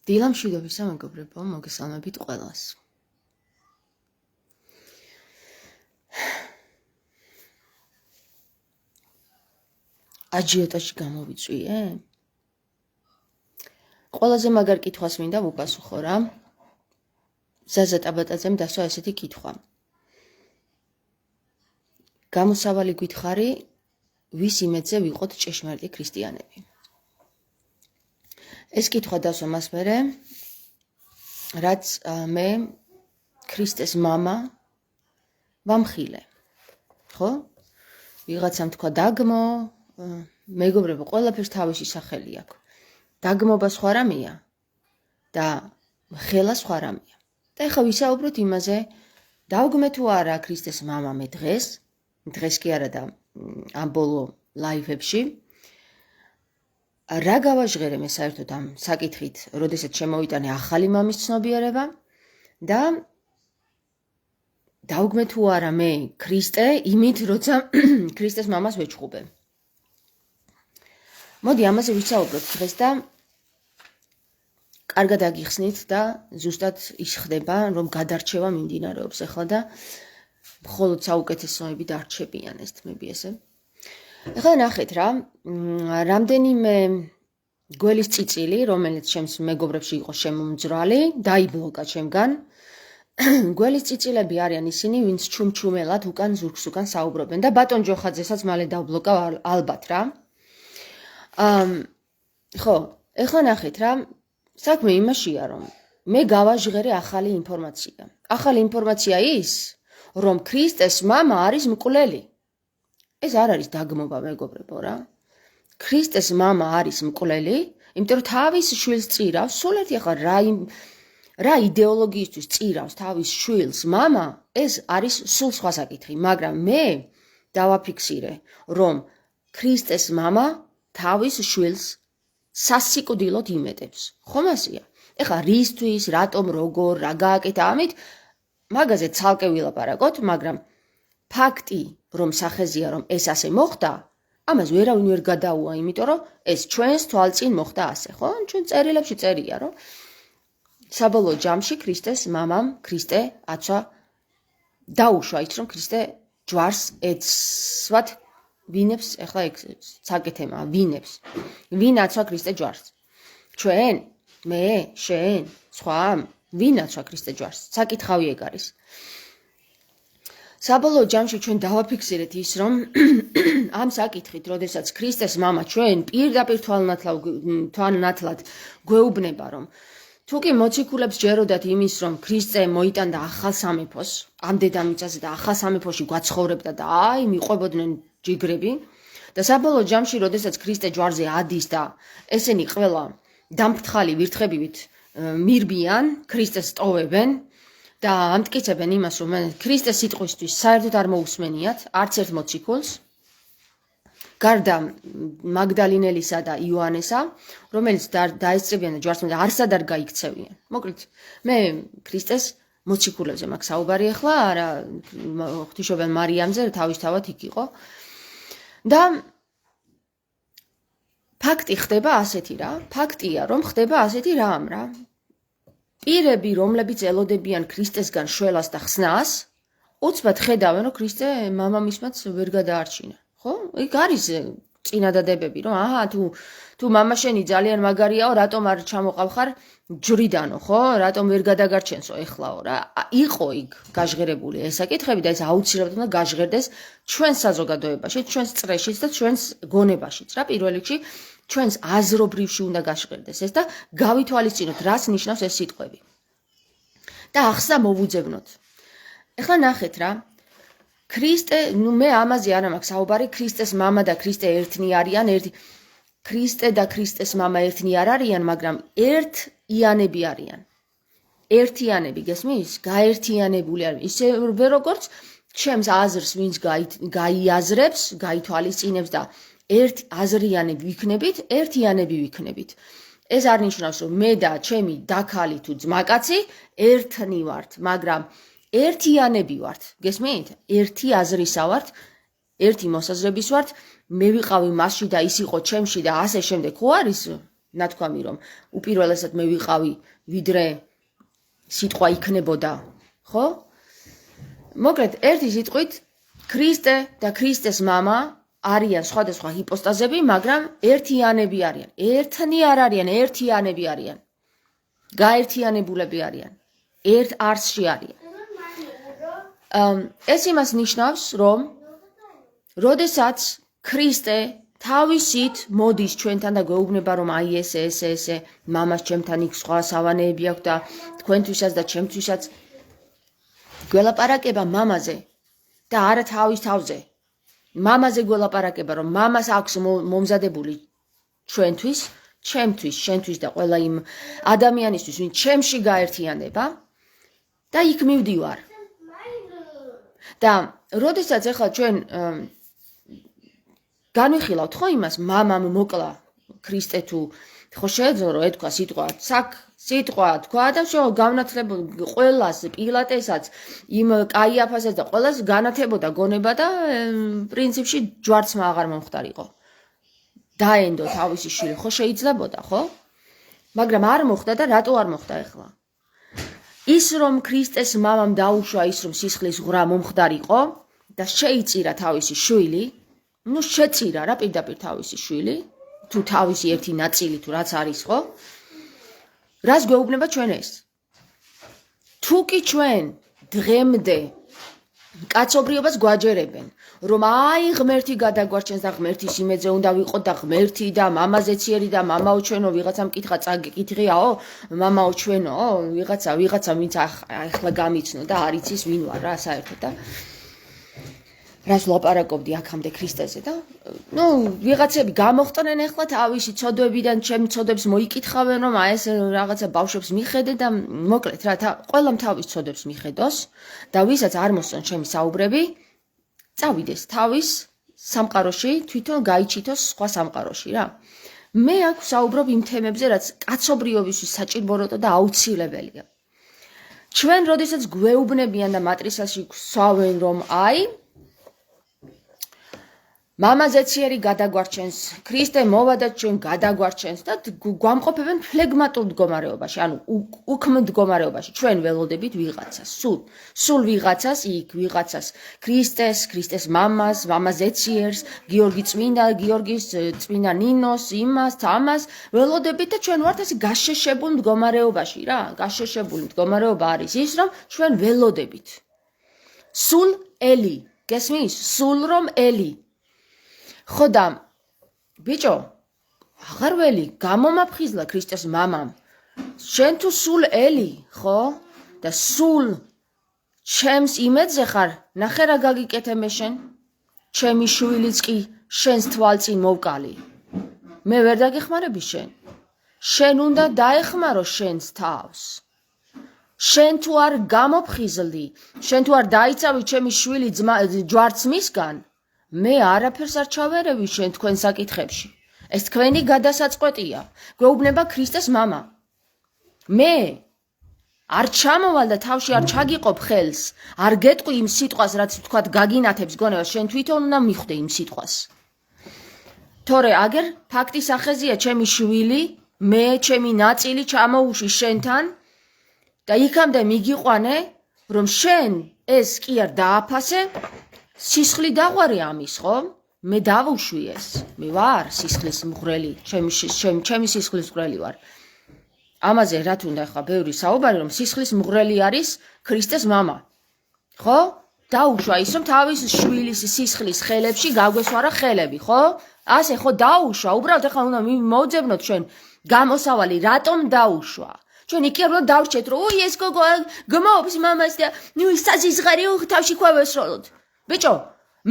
დილამშვიდობისა მეგობრებო, მოგესალმებით ყველას. აჯიოტაჟი გამოვიწვიე? ყველაზე მაგარ კითხვას მინდა ვუპასუხო რა. ზაზა ტაბატაძემ დასვა ესეთი კითხვა. გამოსავალი გითხარი, ვის იმედზე ვიყოთ ჭეშმარიტი ქრისტიანები. ეს კითხვა დასვა მას მერე, რაც მე ქრისტეს მამა ვამხილე. ხო? ვიღაცამ თქვა დაგმო, მეგობრებო, ყველაფერს თავისი სახელი აქვს. დაგმობა სხვა რამეა და ხელა სხვა რამეა. და ეხლა ვისაუბროთ იმაზე, დავგმე თუ არა ქრისტეს მამა მე დღეს კი არა და ამ ბოლო ლაივებში. რა გავაჟღერე მე საერთოდ ამ საკითხით, როდესაც შემოვიტანე ახალი მამის ცნობიერება და დავგმე თუ არა მე ქრისტე იმით, როცა ქრისტეს მამას ვეჩხუბე. მოდი ამაზე ვისაუბროთ დღეს და კარგად აგიხსნით და ზუსტად ის ხდება, რომ გადარჩევა მიმდინარეობს ახლა და მხოლოდ საუკეთესოები დარჩებიან ეს თმები ესე. ახლა ნახეთ რა, რამდენიმე გველის წიწილი, რომელიც ჩემს მეგობრებში იყო შემომძვრალი, დაიბლოკა ჩემგან. გველის წიწილები არიან ისინი, ვინც ჩუმჩუმელად უკან ზურგს უკან საუბრობენ და ბატონ ჯოხაძესაც მალე დავბლოკავ ალბათ რა. ხო, ახლა ნახეთ რა, საქმე იმაშია, რომ მე გავაჟღერე ახალი ინფორმაცია. ახალი ინფორმაცია ის, რომ ქრისტეს მამა არის მკვლელი. ეს არ არის დაგმობა მეგობრებო რა. ქრისტეს მამა არის მკვლელი, იმიტომ რომ თავის შვილს წირავს, სულ ერთი ახლა რა იდეოლოგიისთვის წირავს თავის შვილს მამა, ეს არის სულ სხვა საკითხი, მაგრამ მე დავაფიქსირე, რომ ქრისტეს მამა თავის შვილს სასიკვდილოდ იმედებს. ხომ ასია? ეხლა რისთვის, რატომ, როგორ, რა გააკეთა ამით, მაგაზე ცალკე ვილაპარაკოთ, მაგრამ ფაქტი, რომ სახეზია, რომ ეს ასე მოხდა, ამას ვერავინ ვერ გადაუვა, იმიტომ რომ ეს ჩვენს თვალწინ მოხდა ასე, ხო? ჩვენ წერილებში წერია, რომ საბოლოო ჯამში ქრისტეს მამამ ქრისტე აცვა დაუშვა ის, რომ ქრისტე ჯვარს ეცვათ ვინებს, ეხლა ეგ საკეთემა, ვინებს. ვინ აცვა ქრისტე ჯვარს? ჩვენ? მე? შენ? სხვა? ვინ აცვა ქრისტე ჯვარს? საკითხავი ეგ არის. საბოლოო ჯამში ჩვენ დავაფიქსირეთ ის, რომ ამ საკითხით, როდესაც ქრისტეს მამა ჩვენ პირდაპირ თვალნათლად გვეუბნება, რომ თუ კი მოციქულებს ჯეროდათ იმის, რომ ქრისტე მოიტანდა ახალ სამეფოს, ამ დედამიწაზე და ახალ სამეფოში გვაცხოვრებდა და აი მიყვებოდნენ ჯიგრები და საბოლოო ჯამში, როდესაც ქრისტე ჯვარზე ადის და ესენი ყველა დამფრთხალი ვირთხებივით მირბიან, ქრისტეს ტოვებენ და ამტკიცებენ იმას, რომ ქრისტეს სიტყვისთვის საერთოდ არ მოусმენიათ არც ერთ მოციქულს, გარდა მაგდალინელისა და იოანესა, რომელიც დაესწრებიან და ჯვარს და არსად არ გაიქცევიან. მოკლედ, მე ქრისტეს მოციქულებზე მაქვს საუბარი ახლა, არა ღვთისმშობელ მარიამზე, თავისთავად იქ იყო. და ფაქტი ხდება ასეთი რა, ფაქტია, რომ ხდება ასეთი რამ რა. პირები, რომლებიც ელოდებიან ქრისტესგან შველას და ხსნას, უცბად ხედავენ, რომ ქრისტე მამამისმაც ვერ გადაარჩინა. ხო? იქ არის წინადადებები, რომ აჰა, თუ მამა შენი ძალიან მაგარიაო, რატომ არ ჩამოყავხარ ჯვრიდანო, ხო? რატომ ვერ გადაგარჩენსო ეხლაო რა. იყო იქ გაჟღერებული ეს საკითხები და ეს აუცილებლად უნდა გაჟღერდეს ჩვენს საზოგადოებაში, ჩვენს წრეშიც და ჩვენს გონებაშიც რა. პირველ რიგში ჩვენს აზრობრივში უნდა გაჟღერდეს ეს და გავითვალისწინოთ, რას ნიშნავს ეს სიტყვები. და ახსნა მოვუძებნოთ. ეხლა ნახეთ რა. ქრისტე, მე ამაზე არ მაქვს საუბარი, ქრისტეს მამა და ქრისტე ერთნი არიან, ქრისტე და ქრისტეს მამა ერთნი არ არიან, მაგრამ ერთიანები არიან. ერთიანები, გესმის? გაერთიანებული არიან. ისევე როგორც ჩემს აზრს ვინც გაიაზრებს, გაითვალისწინებს და ერთ აზრიანები ვიქნებით, ერთიანები ვიქნებით. ეს არ ნიშნავს, რომ მე და ჩემი დაქალი თუ ძმაკაცი ერთნი ვართ, მაგრამ ერთიანები ვართ, გესმით? ერთი აზრისა ვართ, ერთი მოსაზრების ვართ, მე ვიყავი მასში და ის იყო ჩემში და ასე შემდეგ, ხო არის? ნათქვამი რომ უპირველესად მე ვიყავი ვიდრე სიტყვა იქნებოდა, ხო? მოკლედ, ერთი სიტყვით ქრისტე და ქრისტეს მამა არიან სხვადასხვა ჰიპოსტაზები, მაგრამ ერთიანები არიან. ერთნი არ არიან, ერთიანები არიან. გაერთიანებულები არიან. ერთ არსში არიან. ეს იმას ნიშნავს, რომ როდესაც ქრისტე თავისით მოდის ჩვენთან და გვეუბნება, რომ აი ესე მამას ჩემთან იქ სხვა სავანეები აქვს და თქვენთვისაც და ჩემთვისაც გველაპარაკება მამაზე და არა თავის თავზე. მამაზე გველაპარაკება, რომ მამას აქვს მომზადებული ჩვენთვის, ჩემთვის, შენთვის და ყველა იმ ადამიანისთვის, ვინც ჩემში გაერთიანება და იქ მივდივარ. და როდესაც ახლა ჩვენ განვიხილავთ ხო იმას, მამამ მოკლა ქრისტე თუ ხო შეეძლო რომ ეთქვა სიტყვა თქვა და გავნათლებოდა ყველას პილატესაც იმ კაიაფასაც და ყველას განათებოდა გონება და პრინციპში ჯვარცმა აღარ მომხდარიყო. დაენდო თავისი შვილი ხო შეიძლებოდა ხო? მაგრამ არ მოხდა და რატო არ მოხდა ახლა? ის რომ ქრისტეს მამამ დაუშვა ის რომ სისხლის ღრა მომხდარიყო და შეიწირა თავისი შვილი, ну შეწირა რა პირდაპირ თავისი შვილი, თუ თავისი ერთი ნაწილი თუ რაც არის ხო? რას გვეუბნება ჩვენ ეს? თუ კი ჩვენ დღემდე კაცობრიობას გვაჯერებენ, რომ აი ღმერთი გადაგვარჩენს და ღმერთის იმედზე უნდა ვიყოთ და ღმერთი და მამაზეციერი და მამაო ჩვენო ვიღაცა მკითხა წაგიკითხიაო, მამაო ჩვენო, ვიღაცა ვინც ახლა გამიცნო და არ იცის ვინ ვარ რა საერთოდ და რას ვლაპარაკობდი აქამდე ქრისტეზე და ვიღაცები გამოხტნენ ახლა თავისი ცოდვებიდან ჩემ ცოდვებს მოიკითხავენ რომ აი ეს რაღაცა ბავშვებს მიხედე და მოკლედ რა ყველამ თავის ცოდვებს მიხედოს და ვისაც არ მოსწონ ჩემი საუბრები წავიდეს თავის სამყაროში თვითონ გაიჩითოს სხვა სამყაროში რა მე აქ საუბრობ იმ თემებზე რაც კაცობრიობისთვის საჭიროა და აუცილებელია ჩვენ როდესაც გვეუბნებიან და მატრიცაში გვსვავენ რომ აი მამაზეციერი გადაგვარჩენს, ქრისტე მოვა და ჩვენ გადაგვარჩენს და გვამყოფებენ ფლეგმატურ მდგომარეობაში, ანუ უქმ მდგომარეობაში. ჩვენ ველოდებით ვიღაცას, სულ ვიღაცას, იქ ვიღაცას ქრისტეს მამას, მამაზეციერს, გიორგის წმინდა ნინოს, იმას, თამას ველოდებით და ჩვენ ვართ ასე გაშეშებულ მდგომარეობაში რა. გაშეშებული მდგომარეობა არის ის, რომ ჩვენ ველოდებით. სულ ელი, გესმის? სულ რომ ელი ხო და ბიჭო აღარ ველი გამომაფხიზლა ქრისტეს მამამ შენ თუ სულ ელი ხო და სულ ჩემს იმედზე ხარ ნახე რა გაგიკეთე მე შენ ჩემი შვილიც კი შენს თვალწინ მოვკალი მე ვერ დაგეხმარები შენ უნდა დაეხმარო შენს თავს შენ თუ არ გამოფხიზლდი შენ თუ არ დაიცავი ჩემი შვილი ჯვარცმისგან მე არაფერს არ ჩავერევი შენ თქვენ საკითხებში. ეს თქვენი გადასაწყვეტია. გვეუბნება ქრისტეს მამა. მე არ ჩამოვალ და თავში არ ჩაგიყოფ ხელს. არ გეტყვი იმ სიტყვას, რაც თქვათ გაგინათებს გონება, შენ თვითონ უნდა მიხვდე იმ სიტყვას. თორე აგერ ფაქტის ახეზია ჩემი შვილი, მე ჩემი ნაწილი ჩამოუშვი შენთან და იქამდე მიგიყვანე, რომ შენ ეს კი არ დააფასე სისხლი დაღვარი ამის, ხო? მე დავუშვი ეს. მე ვარ სისხლის მღვრელი, ჩემი სისხლის მღვრელი ვარ. ამაზე რა თუნდა ხა ბევრი საუბარი, რომ სისხლის მღვრელი არის ქრისტეს მამა. ხო? დაუშვა ის, რომ თავის შვილის სისხლის ხელებში გაგვესვარა ხელები, ხო? ასე ხო დაუშვა, უბრალოდ ხა უნდა მოვძებნოთ ჩვენ გამოსავალი, რატომ დაუშვა? ჩვენ იქ არ უნდა დავრჩეთ, რომ ოი ეს გოგო გმობს მამას და ნუ საზიზღარი თავში ქვევესროლოთ. ბიჭო,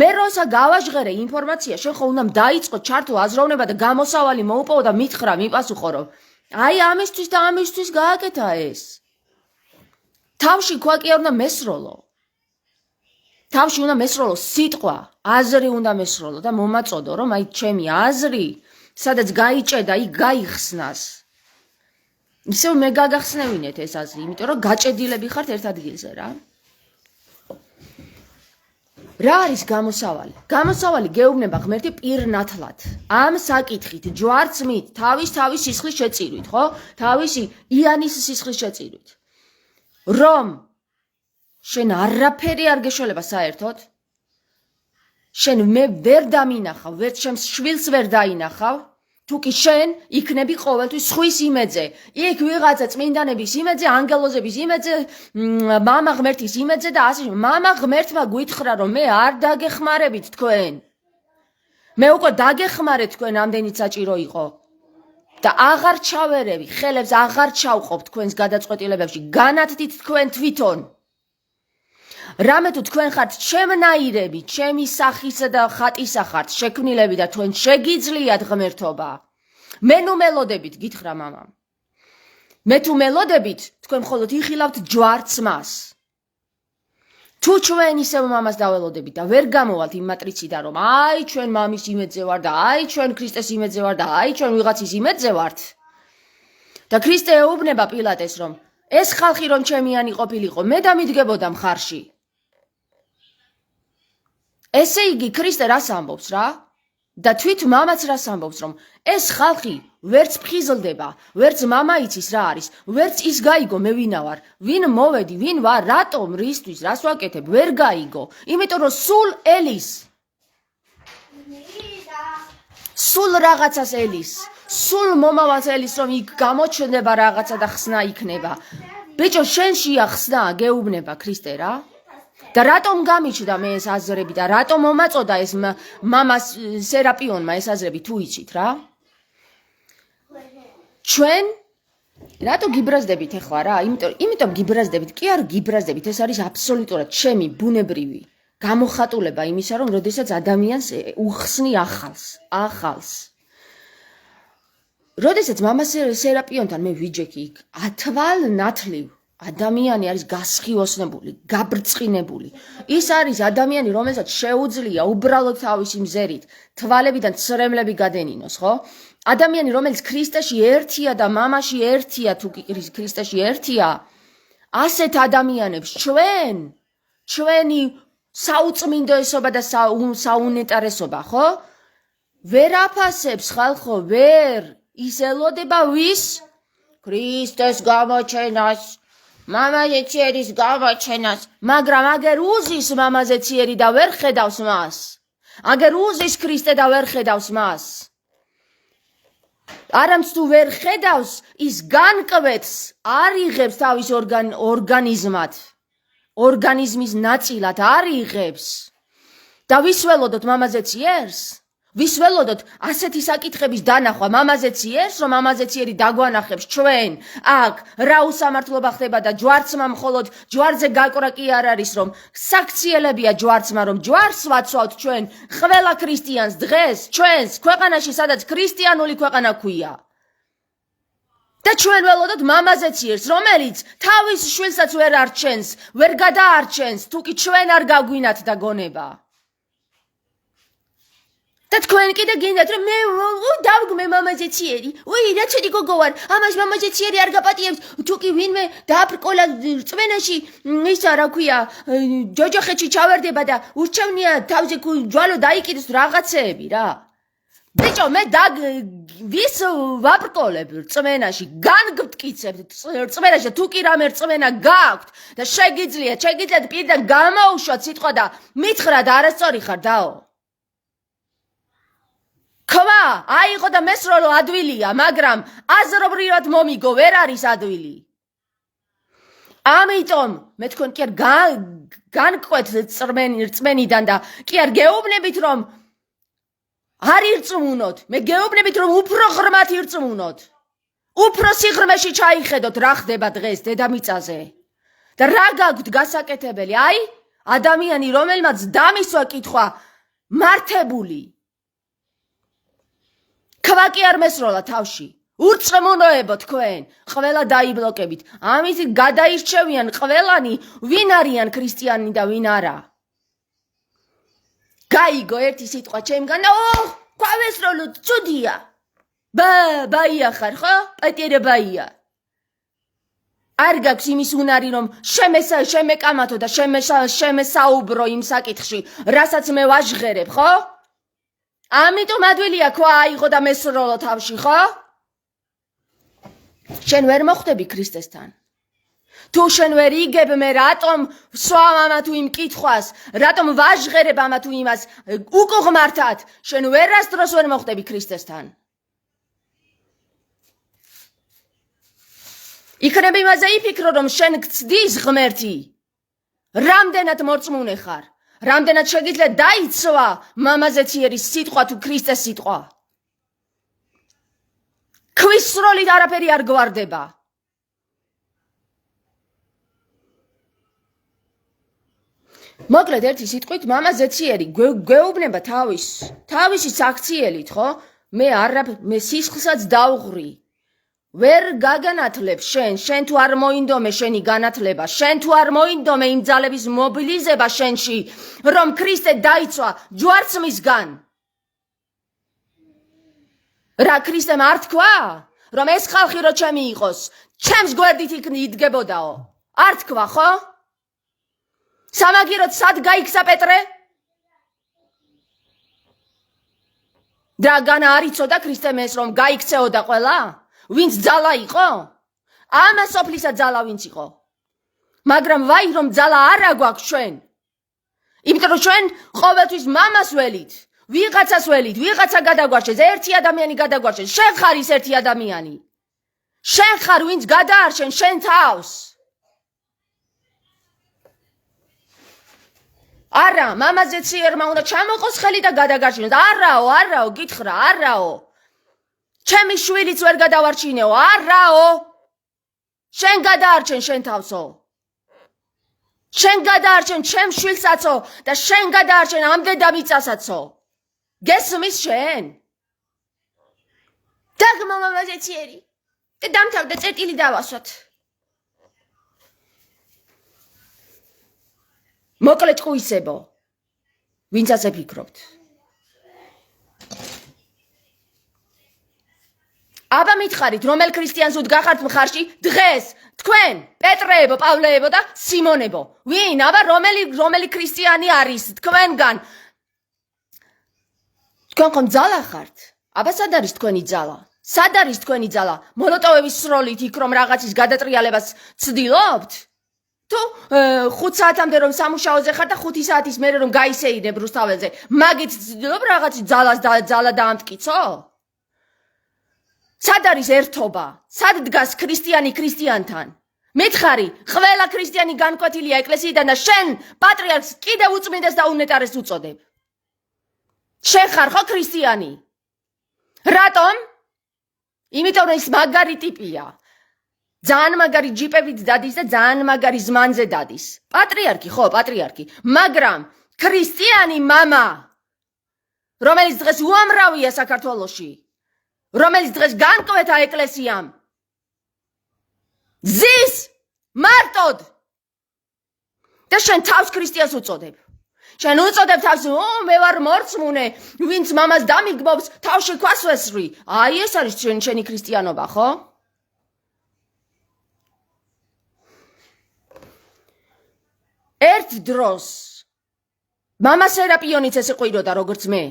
მე როცა გავაჟღერე ინფორმაცია, შენ ხო უნდა დაიწყო ჩართო აზროვნება და გამოსავალი მოუპოვო და მითხრა, მიპასუხო, რომ აი ამისთვის და ამისთვის გააკეთა ეს. თავში ქვა კი არ უნდა მესროლო. თავში უნდა მესროლო სიტყვა, აზრი უნდა მესროლო და მომაწოდო, რომ აი ჩემი აზრი, სადაც გაიჭედა, იქ გაიხსნას. ისევ მე გაგახსნევინეთ ეს აზრი, იმიტომ რომ გაჭედილები ხართ ერთ ადგილზე რა. რა არის გამოსავალი? გამოსავალი გეუბნება ღმერთი პირნათლად. ამ საკითხით ჯვარცმით, თავის სისხლის შეწირვით, ხო? თავისი იანის სისხლის შეწირვით. რომ შენ არაფერი არ გეშველება საერთოდ? შენ მე ვერ დამინახავ, ვერც ჩემს შვილს ვერ დაინახავ, თუ კი შენ იქნები ყოველთვის ხვის იმედზე. იქ ვიღაცა წმინდანების იმედზე, ანგელოზების იმედზე, მამა ღმერთის იმედზე და ასე. მამა ღმერთმა გვითხრა, რომ მე არ დაგეხმარებით თქვენ. მე უკვე დაგეხმარეთ თქვენ, ამდენიც საჭირო იყო. და აღარ ჩავერევი, ხელებს აღარ ჩავყოფ თქვენს გადაწყვეტილებებში. განათდით თქვენ თვითონ. რამე თუ თქვენ ხართ ჩემნაირები, ჩემი სახისა და ხატისა ხართ შექმნილები და თქვენ შეგიძლიათ ღმერთობა. მე ნუ მელოდებით, გითხრა მამამ. მე თუ მელოდებით, თქვენ მხოლოდ იხილავთ ჯვარცმას. თუ ჩვენ ისევ მამას დაველოდებით და ვერ გამოვალთ იმ მატრიციდან, რომ აი ჩვენ მამის იმედზე ვარ და აი ჩვენ ქრისტეს იმედზე ვარ და აი ჩვენ ვიღაცის იმედზე ვართ. და ქრისტე ეუბნება პილატეს, რომ ეს ხალხი რომ ჩემიანი ყოფილიყო, მე დამიდგებოდა მხარში. ესე იგი ქრისტე რას ამბობს რა? და თვით მამაც რას ამბობს, რომ ეს ხალხი ვერც ფხიზლდება, ვერც მამა იცის რა არის, ვერც ის გაიგო მე ვინა ვარ, ვინ მოვედი, ვინ ვარ, რატომ, რისთვის, რას ვაკეთებ, ვერ გაიგო, იმიტომ რომ სულ ელის. სულ რაღაცას ელის, სულ მომავალს ელის, რომ იქ გამოჩნდება რაღაცა და ხსნა იქნება. ბიჭო, შენშია ხსნა, გეუბნება ქრისტე რა? და რატომ გამიჩნდა მე ეს აზრები და რატომ მომაწოდა ეს მამას სერაპიონმა ეს აზრები თუ იცით რა? ჩვენ რატო გიბრაზდებით ახლა რა? იმიტომ გიბრაზდებით, კი არ გიბრაზდებით, ეს არის აბსოლუტურად ჩემი ბუნებრივი გამოხატულება იმისა, რომ როდესაც ადამიანს უხსნი ახალს. როდესაც მამას სერაპიონთან მე ვიჯექი იქ ათვალნათლივ ადამიანი არის გასხიოსნებული, გაბრწყინებული. ის არის ადამიანი, რომელსაც შეუძლია უბრალოდ თავისი მზერით თვალებიდან ცრემლები გადენინოს, ხო? ადამიანი, რომელიც ქრისტეში ერთია და მამაში ერთია, თუ კი ქრისტეში ერთია, ასეთ ადამიანებს ჩვენი საუწმინდოესობა და საუნეტარესობა, ხო? ვერ აფასებს ხალხო, ვერ ის ელოდება ვის? ქრისტეს გამოჩენას. მამაზე ციერის გამოჩენას, მაგრამ აგერ უზის მამაზე ციერი და ვერ ხედავს მას. აგერ უზის ქრისტე და ვერ ხედავს მას. არამც თუ ვერ ხედავს, ის განკვეთს, არ იღებს თავის ორგანიზმად, ორგანიზმის ნაწილად არ იღებს. და ვის ველოდოთ მამაზე ციერს? ვის ველოდოთ ასეთი საკითხების დანახვა მამაზე ციერს, რომ მამაზე ციერი დაგვანახებს ჩვენ აქ რა უსამართლობა ხდება და ჯვარცმა მხოლოდ ჯვარზე გაკვრა კი არ არის, რომ საქციელებია ჯვარცმა, რომ ჯვარს ვაცვავთ ჩვენ ყველა ქრისტიანს დღეს ჩვენს ქვეყანაში, სადაც ქრისტიანული ქვეყანა ქვია. და ჩვენ ველოდოთ მამაზე ციერს, რომელიც თავის შვილსაც ვერ არჩენს, ვერ გადაარჩენს, თუ კი ჩვენ არ გაგვინათ და გონება. და თქვენ კიდე გინდათ, რომ მე დავგმე მამაზე ციერი. რა ცუდი გოგო ვარ, ამას მამაზე ციერი არ გაპატიებს, თუ კი ვინმე დააბრკოლა რწმენაში, ისა რა ქვია, ჯოჯოხეთში ჩავერდება და ურჩევნია თავზე ჯვალო დაიკიდეს რაღაცეები რა. ბიჭო, მე ვის ვაბრკოლებ რწმენაში, განგმტკიცებ რწმენაში, თუ კი რამე რწმენა გააქვთ და შეგიძლიათ პირიდან გამოუშვათ სიტყვა და მითხრათ არასწორი ხარ დაო. ქმა, აიღო და მესრო რომ ადვილია, მაგრამ აზრობრივად მომიგო, ვერ არის ადვილი. ამიტომ მე თქვენ კი არ განკვეთ რწმენიდან და კი არ გეუბნებით, რომ არ ირწმუნოთ, მე გეუბნებით, რომ უფრო ღრმად ირწმუნოთ. უფრო სიღრმეში ჩაიხედოთ რა ხდება დღეს დედამიწაზე. და რა გაგვთ გასაკეთებელი? აი, ადამიანი, რომელმაც დამისვა კითხვა მართებული. ქვა კი არ მესროლა თავში. ურწმუნოებო თქვენ, ყველა დაიბლოკებით. ამით გადაირჩევიან ყველანი, ვინ არიან ქრისტიანი და ვინ არა. გაიგო ერთი სიტყვა ჩემგან და ქვავესროლო ცუდია. ბაია ხარ, ხო? პატარა ბაია. არ გაქვს იმის უნარი რომ შემეკამათო და შემესაუბრო იმ საკითხში, რასაც მე ვაჟღერებ, ხო? ამიტომ ადვილია ქვა აიღო და მესროლო თავში, ხო? შენ ვერ მოხვდები ქრისტესთან. თუ შენ ვერ იგებ მე რატომ ვსვამ ამა თუ იმ კითხვას, რატომ ვაჟღერებ ამა თუ იმას უკუღმართად, შენ ვერასდროს ვერ მოხვდები ქრისტესთან. იქნებ იმაზე იფიქრო რომ შენ გწდის ღმერთი. რამდენად მორწმუნე ხარ, რამდენად შეგიძლია დაიცვა მამაზე ციერის სიტყვა თუ ქრისტეს სიტყვა. ქვის სროლით არაფერი არ გვარდება. მოკლედ ერთი სიტყვით მამაზე ციერი გვეუბნება თავისი საქციელით, ხო? მე სისხლსაც დავღრი. ვერ გაგანათლებ შენ თუ არ მოინდომე შენი განათლება, შენ თუ არ მოინდომე იმ ძალების მობილიზება შენში, რომ ქრისტე დაიცვა ჯვარცმისგან. რა ქრისტემ არ თქვა, რომ ეს ხალხი რო ჩემი იყოს, ჩემს გვერდით იდგებოდაო. არ თქვა, ხო? სამაგიეროდ სად გაიქცა პეტრე? დრაგანა არ იცოდა ქრისტემ ეს რომ გაიქცეოდა ყველა? ვინც ძალა იყო? ამა სოფლისა ძალა ვინც იყო? მაგრამ ვაი რომ ძალა არა გვაქვს ჩვენ. იმიტომ რომ ჩვენ ყოველთვის მამას ველით, ვიღაცას ველით, ვიღაცა გადაგვარჩენს, ერთი ადამიანი გადაგვარჩენს, შენ ხარ ის ერთი ადამიანი. შენ ხარ ვინც გადაარჩენ შენ თავს. არა, მამაზე ციერმა უნდა ჩამოყოს ხელი და გადაგარჩინოს. არაო, გითხრა, არაო. ჩემი შვილიც ვერ გადავარჩინეო, არაო. შენ გადაარჩენ შენ თავსო. შენ გადაარჩენ ჩემ შვილსაცო და შენ გადაარჩენ ამ დედამიწასაც. გესმის შენ? დაგმო მამაზე ციერი. და დამთავრდა წერტილი დავასვათ. მოკლედ ყუისებო, ვინცაც აფიქრობთ. აბა მითხარით, რომელ ქრისტიანს უდგახართ მხარში დღეს? თქვენ, პეტრეებო, პავლეებო და სიმონებო. ვინ? აბა რომელი ქრისტიანი არის თქვენგან? თქვენ ხომ ძალა ხართ? აბა სად არის თქვენი ძალა? სად არის თქვენი ძალა? მოლოტოვების სროლით იქ რომ რაღაცის გადატრიალებას ცდილობთ? თუ 5 საათამდე რომ სამუშაოზე ხარ და 5 საათის მერე რომ გაისეირებ რუსთაველზე, მაგით ცდილობ რაღაცის ძალა დაამტკიცო? სად არის ერთობა? სად დგას ქრისტიანი ქრისტიანთან? მითხარი, ყველა ქრისტიანი განკვეთილია ეკლესიიდან და შენ პატრიარქს კიდევ უწმინდეს და უნეტარეს უწოდებ. შენ ხარ ხო ქრისტიანი? რატომ? იმიტომ რომ ის მაგარი ტიპია. ძალიან მაგარი ჯიპებით დადის და ძალიან მაგარი ზმანზე დადის. პატრიარქი ხო, პატრიარქი, მაგრამ ქრისტიანი მამა, რომელიც დღეს უამრავია საქართველოში, რომელიც დღეს განკვეთა ეკლესიამ, ზის მარტოდ და შენ თავს ქრისტიანს უწოდებ. შენ უწოდებ თავს, მე ვარ მორწმუნე, ვინც მამას დამიგმობს, თავში ქვას ვესვრი. აი ეს არის შენი ქრისტიანობა, ხო? ერთ დროს მამა სერაპიონიც ესე ყვიროდა როგორც მე.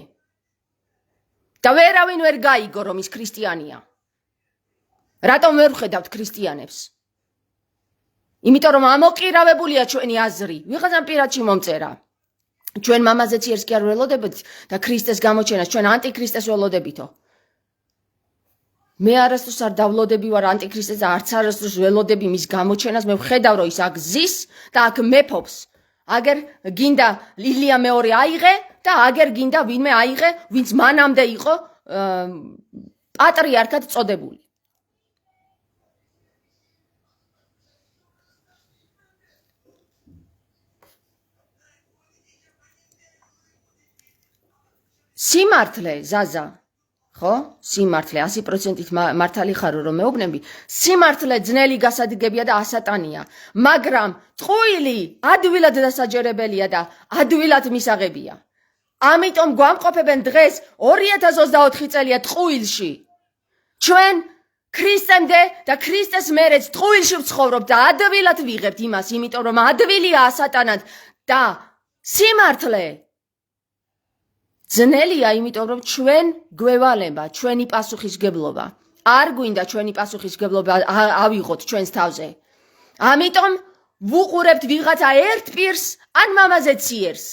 და ვერავინ ვერ გაიგო რომ ის ქრისტიანია. რატომ ვერ ვხედავთ ქრისტიანებს? იმიტომ რომ ამოყირავებულია ჩვენი აზრი. ვიღაცამ პირადში მომწერა. ჩვენ მამაზე ციერს კი არ ველოდებთ და ქრისტეს გამოჩენას ჩვენ ანტიქრისტეს ველოდებითო. მე არასდროს არ დავლოდები ვარ ანტიქრისტეს და არც არასდროს ველოდები მის გამოჩენას. მე ვხედავ რომ ის აქ ზის და აქ მეფობს. აგერ გინდა ლილია მეორე აიღე და აგერ გინდა ვინმე აიღე, ვინც მანამდე იყო პატრიარქად წოდებული. სიმართლე, ზაზა, ხო? სიმართლე 100%-ით მართალი ხარო რომ მეუბნები, სიმართლე ძნელი გასადგებია და ასატანია, მაგრამ წყვილი ადვილად დასაჯერებელია და ადვილად მისაღებია. ამიტომ გვამყოფებენ დღეს 2024 წელია ტყუილში. ჩვენ ქრისტემდე და ქრისტეს მერეც ტყუილში ვცხოვრობ და ადვილად ვიღებთ იმას, იმიტომ რომ ადვილია სატანად და სიმართლე ძნელია, იმიტომ რომ ჩვენ გვევალება ჩვენი პასუხისგებლობა. არ გვინდა ჩვენი პასუხისგებლობა ავიღოთ ჩვენს თავზე. ამიტომ ვუყურებთ ვიღაცა ერთ პირს ან მამაზე ციერს,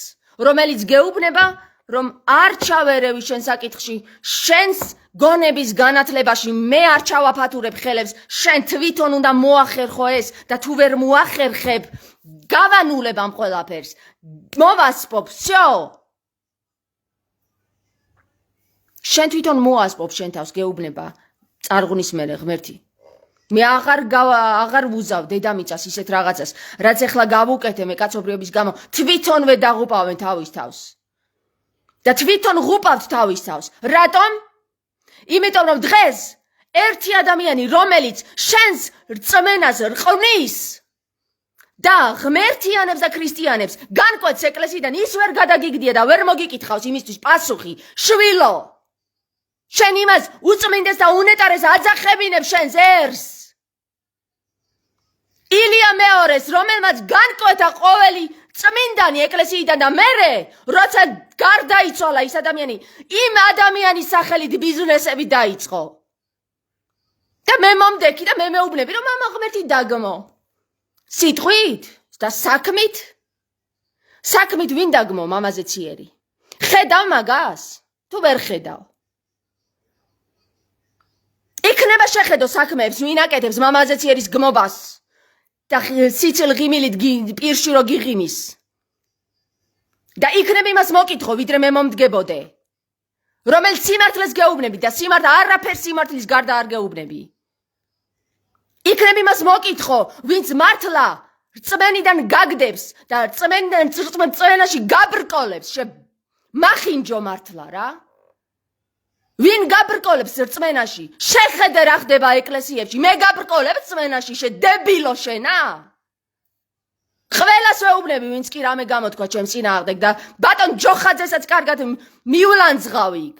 რომელიც გეუბნება, რომ არ ჩავერევი შენ საკითხში, შენს გონების განათლებაში მე არ ჩავაფათურებ ხელებს, შენ თვითონ უნდა მოახერხო ეს და თუ ვერ მოახერხებ, გავანულებ ამ ყველაფერს. მოვასპობ, всё. შენ თვითონ მოასპობ შენ თავს გეუბნება წარღვნის მერე ღმერთი. მე აღარ ვუზავ დედამიწას ისეთ რაღაცას, რაც ეხლა გავუკეთე მე კაცობრიობის გამო, თვითონვე დაღუპავენ თავის თავს. და თვითონ ღუპავთ თავის თავს. რატომ? იმიტომ რომ დღეს ერთი ადამიანი, რომელიც შენს რწმენას რყნის და ღმერთიანებს და ქრისტიანებს განკვეთს ეკლესიიდან, ის ვერ გადაგიგდია და ვერ მოგიკითხავს იმისთვის პასუხი. შვილო, შენ იმას უწმინდეს და უნეტარეს აძახებინებ შენს ერს. ილია მეორეს, რომელმაც განკვეთა ყოველი წმინდანი ეკლესიიდან და მერე, როცა გარდაიცვალა ის ადამიანი, იმ ადამიანის სახელით ბიზნესები დაიწყო. და მე მომდექი და მე მეუბნები, რომ მამა ღმერთი დაგმო. სიტყვით და საქმით? საქმით ვინ დაგმო მამაზე ციერი? ხედავ მაგას? თუ ვერ ხედავ? იქნება შეხედო საქმეებს, ვინ აკეთებს მამაზე ციერის გმობას და სიცილ ღიმილით პირში რო გიღიმის. და იქნება იმას მოკითხო, ვიდრე მე მომდგებოდე. რომელიც სიმართლეს გეუბნები და არაფერს სიმართლის გარდა არ გეუბნები. იქნება იმას მოკითხო, ვინც მართლა რწმენიდან გაგდებს და რწმენაში გაბრკოლებს, მახინჯო მართლა რა. ვინ გაბრკოლებს რწმენაში? შეხედე რა ხდება ეკლესიებში. მე გაბრკოლებ რწმენაში, დებილო შენა? ყველას ვეუბნები, ვინც კი რამე გამოთქვა ჩემს წინააღმდეგ და ბატონ ჯოხაძესაც კარგად მივლანძღავი იქ.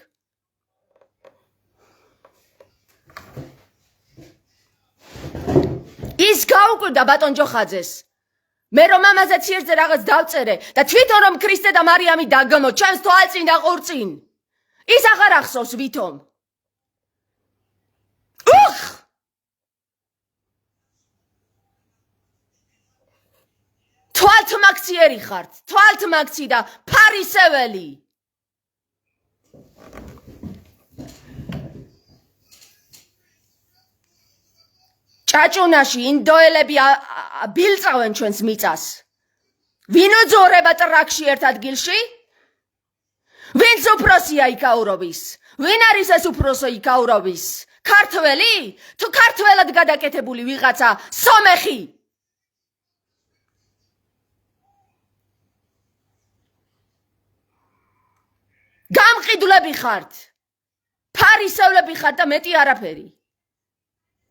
ის გაუკვირდა ბატონ ჯოხაძეს. მე რომ მამაზე ციერზე რაღაც დავწერე და თვითონ რომ ქრისტე და მარიამი დაგმო ჩემს თვალწინ და ყურწინ. ის აღარ ახსოვს ვითომ. თვალთმაქციერი ხართ, თვალთმაქცი და ფარისეველი. ჭაჭუნაში ინდოელები ბილწავენ ჩვენს მიწას. ვინ უძორება ტრაქში ერთ ადგილში? ვინც უფროსია იქაურობის? ვინ არის ეს უფროსო იქაურობის? ქართველი? თუ ქართველად გადაკეთებული ვიღაცა სომეხი? გამყიდვლები ხართ. ფარისევლები ხართ და მეტი არაფერი.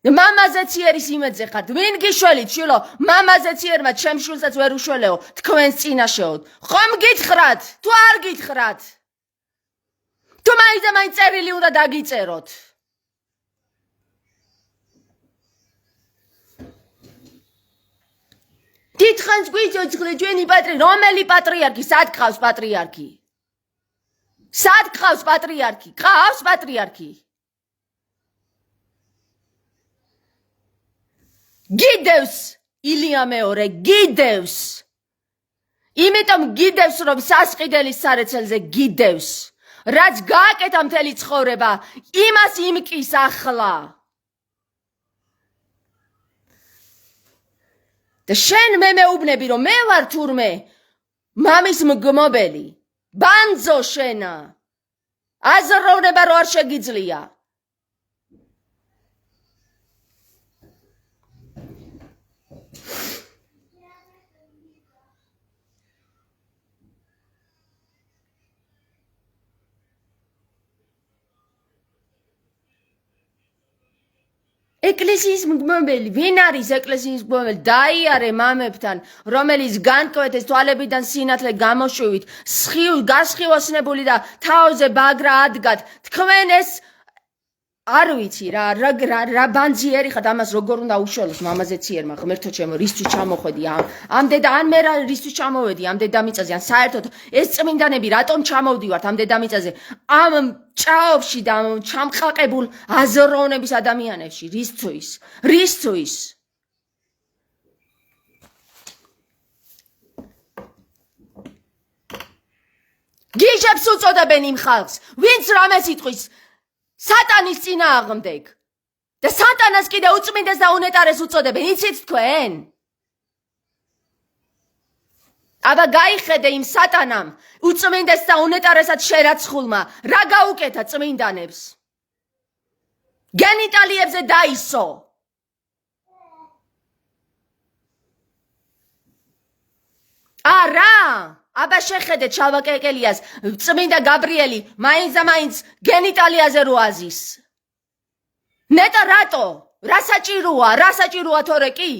მამაზე ციერის იმედზე ხართ. ვინ გიშველით, შვილო? მამაზე ციერმა ჩემ შვილსაც ვერ უშველეო, თქვენს წინაშეოდ. ხომ გითხრათ? თუ არ გითხრათ? თუ მაინც წერილი უნდა დაგიწეროთ. დიდხანს გვიძოცხლე ჩვენი რომელი პატრიარქი? სად ყავს პატრიარქი? სად ყავს პატრიარქი? ყავს პატრიარქი? გიდევს ილია მეორე, გიდევს. იმიტომ გიდევს, რომ სასყიდელის სარეცელზე გიდევს. რაც გააკეთა მთელი ცხოვრება, იმას იმკის ახლა. და შენ მე მეუბნები, რომ მე ვარ თურმე მამის მგმობელი. ბანძო შენა. აზროვნება რო არ შეგიძლია. ეკლესიის მგმობელი, ვინ არის ეკლესიის მგმობელი? დაიარე მამებთან, რომელიც განკვეთეს თვალებიდან სინათლე გამოშვივით, გასხივოსნებული და თავზე ბაგრა ადგათ. თქვენ ეს არ ვიცი რა ბანძიერი ხარ ამას როგორ უნდა უშველოს მამაზე ციერმა ღმერთო ჩემო რისთვის ჩამოხვედი ამ დედა ან მე რისთვის ჩამოვედი ამ დედამიწაზე ან საერთოდ ეს წმინდანები რატომ ჩამოვდივართ ამ დედამიწაზე ამ ჭაობში და ამ ჩამყაყებულ აზროვნების ადამიანებში რისთვის გიჟებს უწოდებენ იმ ხალხს ვინც რამეს იტყვის სატანის წინააღმდეგ და სატანას კიდე უწმინდეს და უნეტარეს უწოდებენ იცით თქვენ აბა გაიხედე იმ სატანამ უწმინდეს და უნეტარესად შერაცხულმა რა გაუკეთა წმინდანებს გენიტალიებზე დაისო არა აბა შეხედე ჩალვაკეკელიას წმინდა გაბრიელი მაინც და მაინც გენიტალიაზე რო აზის ნეტა რატო რა საჭიროა თორე კი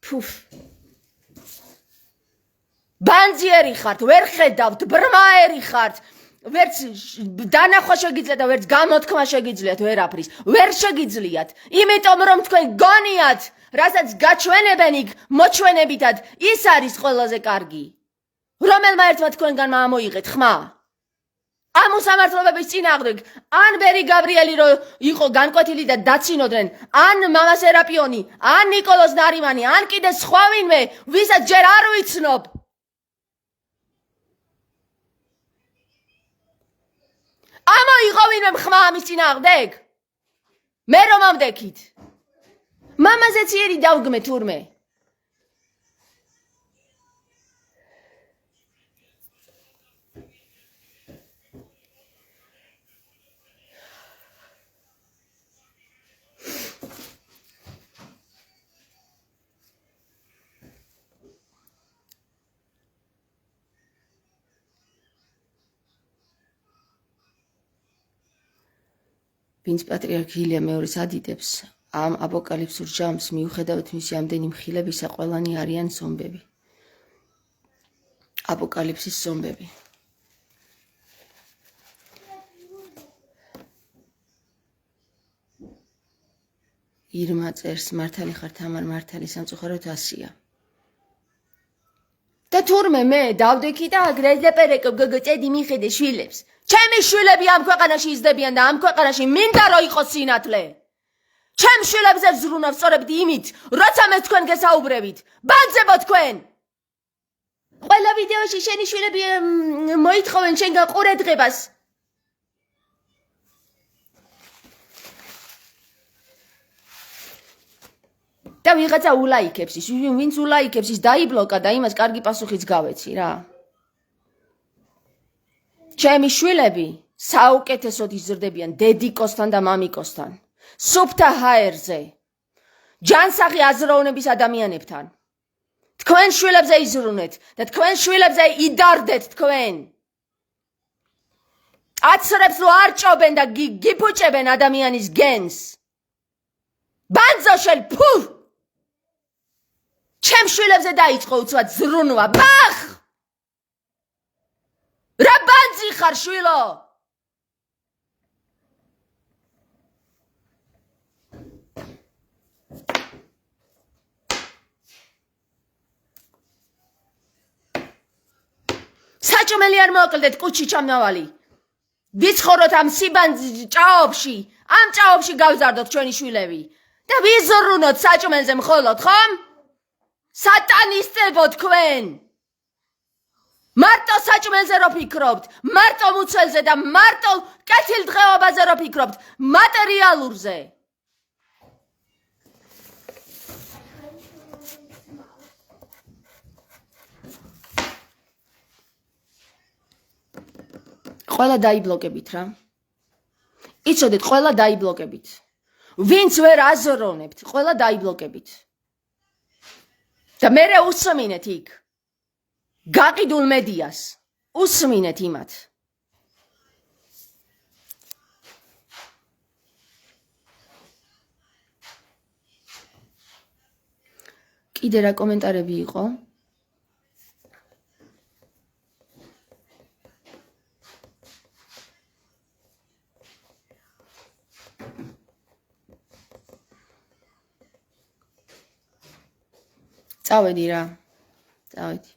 ფუფ ბანძიერი ხართ ვერ ხედავთ ბრმაერი ხართ ვერც დანახვა შეგიძლიათ და ვერც გამოთქმა შეგიძლიათ ვერაფრის ვერ შეგიძლიათ იმიტომ რომ თქვენ გონიათ რასაც გაჩვენებენ იქ მოჩვენებითად ის არის ყველაზე კარგი რომელმა ერთმა თქვენგან ამოიღეთ ხმა ამ უსამართლობების წინააღმდეგ ან ბერი გაბრიელი რო იყო განკვეთილი და დაცინოდნენ ან მამა სერაპიონი ან ნიკოლოზ ნარიმანი ან კიდე სხვა ვინმე ვისაც ჯერ არ ვიცნობ ამოიღო ვინმე ხმა ამის წინააღმდეგ მე რომ ამდექით მამაზე ციერი დავგმე თურმე ვინც პატრიარქი ილია მეორეს ადიდებს ამ აპოკალიფსურ ჟამს მიუხედავად მისი ამდენი მხილებისა ყველანი არიან ზომბები აპოკალიფსის ზომბები ირმა წერს მართალი ხარ თამარ მართალი სამწუხაროდ 100-ია და თურმე მე დავდექი და აგრეზეპერეკო გოგოწედი მიხედე შვილებს ჩემი შვილები ამ ქვეყანაში იზრდებიან და ამ ქვეყანაში მინდა რომ იყოს სინათლე ჩემ შვილებზე ვზრუნავ სწორედ იმით როცა მე თქვენ გესაუბრებით ბანძებო თქვენ ყველა ვიდეოში შენი შვილები მოითხოვენ შენგან ყურადღებას და ვიღაცა ულაიქებს ის ვინც ულაიქებს ის დაიბლოკა და იმას კარგი პასუხიც გავეცი რა ჩემი შვილები საუკეთესოდ იზრდებიან დედიკოსთან და მამიკოსთან სუფთა ჰაერზე ჯანსაღი აზროვნების ადამიანებთან თქვენ შვილებზე იზრუნეთ და თქვენ შვილებზე იდარდეთ თქვენ აცრებს რო არ ჭობენ და გიფუჭებენ ადამიანის გენს ბანძოშელ ფუ ჩემ შვილებზე დაიწყო უცბად ზრუნვა ბახ რა ბანძი ხარ შვილო საჭმელი არ მოაკლდეთ კუჩი ჩამნავალი ვიცხოვროთ ამ სიბანძ ჭაობში ამ ჭაობში გავზარდოთ ჩვენი შვილები და ვიზრუნოთ საჭმელზე მხოლოდ ხომ სატანისტებო თქვენ მარტო საჭმელზე რო ფიქრობთ მარტო მუცველზე და მარტო კეთილდღეობაზე რო ფიქრობთ მატერიალურზე ყველა დაიბლოკებით რა იცოდეთ ყველა დაიბლოკებით ვინც ვერ აზროვნებთ ყველა დაიბლოკებით და მერე უსმინეთ იქ გაყიდულ მედიას უსმინეთ იმათ კიდე რა კომენტარები იყო წავედი რა. წავედი.